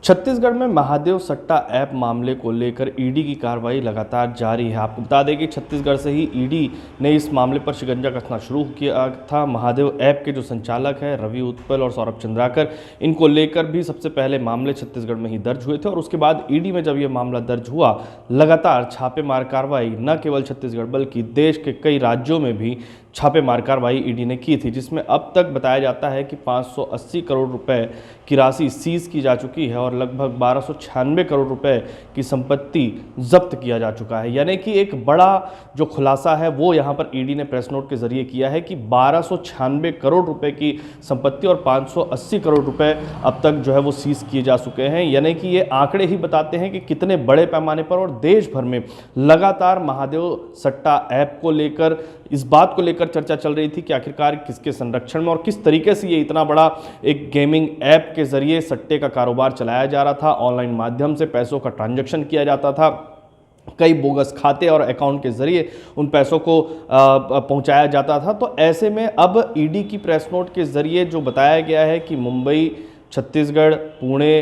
छत्तीसगढ़ में महादेव सट्टा ऐप मामले को लेकर ईडी की कार्रवाई लगातार जारी है। आपको बता दें कि छत्तीसगढ़ से ही ईडी ने इस मामले पर शिकंजा कसना शुरू किया था। महादेव ऐप के जो संचालक हैं रवि उत्पल और सौरभ चंद्राकर, इनको लेकर भी सबसे पहले मामले छत्तीसगढ़ में ही दर्ज हुए थे और उसके बाद ईडी में जब यह मामला दर्ज हुआ, लगातार छापेमार कार्रवाई न केवल छत्तीसगढ़ बल्कि देश के कई राज्यों में भी छापेमार कार्रवाई ईडी ने की थी, जिसमें अब तक बताया जाता है कि 580 करोड़ रुपए की राशि सीज की जा चुकी है और लगभग 1296 करोड़ रुपए की संपत्ति जब्त किया जा चुका है। यानी कि एक बड़ा जो खुलासा है वो यहाँ पर ईडी ने प्रेस नोट के जरिए किया है कि 1296 करोड़ रुपए की संपत्ति और 580 करोड़ रुपए अब तक जो है वो सीज किए जा चुके हैं। यानी कि ये आंकड़े ही बताते हैं कि कितने बड़े पैमाने पर और देश भर में लगातार महादेव सट्टा ऐप को लेकर, इस बात को लेकर चर्चा चल रही थी कि आखिरकार किसके संरक्षण में और किस तरीके से ये इतना बड़ा एक गेमिंग ऐप के जरिए सट्टे का कारोबार चलाया जा रहा था। ऑनलाइन माध्यम से पैसों का ट्रांजैक्शन किया जाता था, कई बोगस खाते और अकाउंट के जरिए उन पैसों को पहुंचाया जाता था। तो ऐसे में अब ईडी की प्रेस नोट के जरिए जो बताया गया है कि मुंबई, छत्तीसगढ़, पुणे,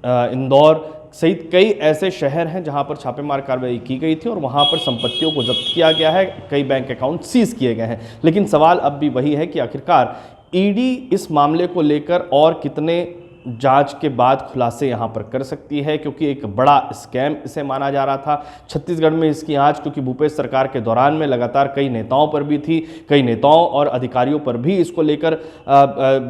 इंदौर सहित कई ऐसे शहर हैं जहां पर छापेमार कार्रवाई की गई थी और वहां पर संपत्तियों को जब्त किया गया है, कई बैंक अकाउंट सीज किए गए हैं। लेकिन सवाल अब भी वही है कि आखिरकार ईडी इस मामले को लेकर और कितने जांच के बाद खुलासे यहां पर कर सकती है, क्योंकि एक बड़ा स्कैम इसे माना जा रहा था। छत्तीसगढ़ में इसकी आंच क्योंकि भूपेश सरकार के दौरान में लगातार कई नेताओं पर भी थी, कई नेताओं और अधिकारियों पर भी इसको लेकर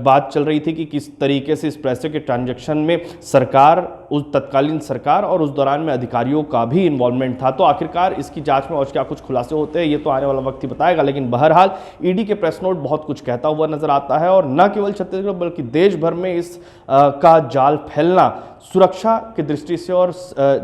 बात चल रही थी कि किस तरीके से इस पैसे के ट्रांजैक्शन में सरकार, उस तत्कालीन सरकार और उस दौरान में अधिकारियों का भी इन्वॉल्वमेंट था। तो आखिरकार इसकी जांच में और क्या कुछ खुलासे होते हैं ये तो आने वाला वक्त ही बताएगा। लेकिन बहरहाल ईडी के प्रेस नोट बहुत कुछ कहता हुआ नजर आता है और न केवल छत्तीसगढ़ बल्कि देश भर में इस का जाल फैलना सुरक्षा की दृष्टि से, और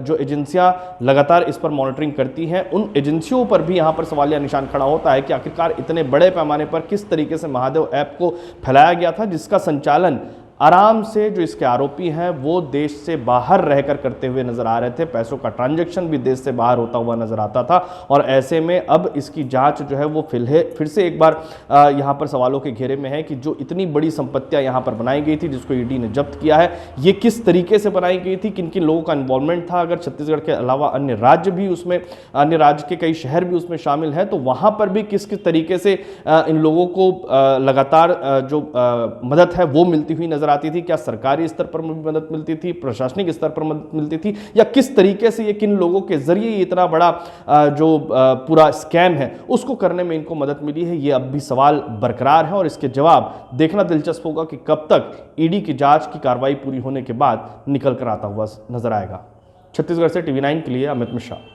जो एजेंसियां लगातार इस पर मॉनिटरिंग करती हैं उन एजेंसियों पर भी यहां पर सवालिया निशान खड़ा होता है कि आखिरकार इतने बड़े पैमाने पर किस तरीके से महादेव ऐप को फैलाया गया था, जिसका संचालन आराम से जो इसके आरोपी हैं वो देश से बाहर रहकर करते हुए नजर आ रहे थे। पैसों का ट्रांजैक्शन भी देश से बाहर होता हुआ नजर आता था और ऐसे में अब इसकी जांच जो है वो फिर से एक बार यहां पर सवालों के घेरे में है कि जो इतनी बड़ी संपत्तियां यहां पर बनाई गई थी, जिसको ईडी ने जब्त किया है, ये किस तरीके से बनाई गई थी, किन किन लोगों का इन्वॉल्वमेंट था। अगर छत्तीसगढ़ के अलावा अन्य राज्य भी उसमें, अन्य राज्य के कई शहर भी उसमें शामिल है, तो वहां पर भी किस किस तरीके से इन लोगों को लगातार जो मदद है वो मिलती हुई नजर आती थी। क्या सरकारी स्तर पर मदद मिलती थी, प्रशासनिक स्तर पर मदद मिलती थी, या किस तरीके से ये किन लोगों के जरिए ये इतना बड़ा जो पूरा स्कैम है उसको करने में इनको मदद मिली है, ये अब भी सवाल बरकरार है और इसके जवाब देखना दिलचस्प होगा कि कब तक ईडी की जांच की कार्रवाई पूरी होने के बाद निकल कर आता हुआ नजर आएगा। छत्तीसगढ़ से टीवी 9 के लिए अमित मिश्रा।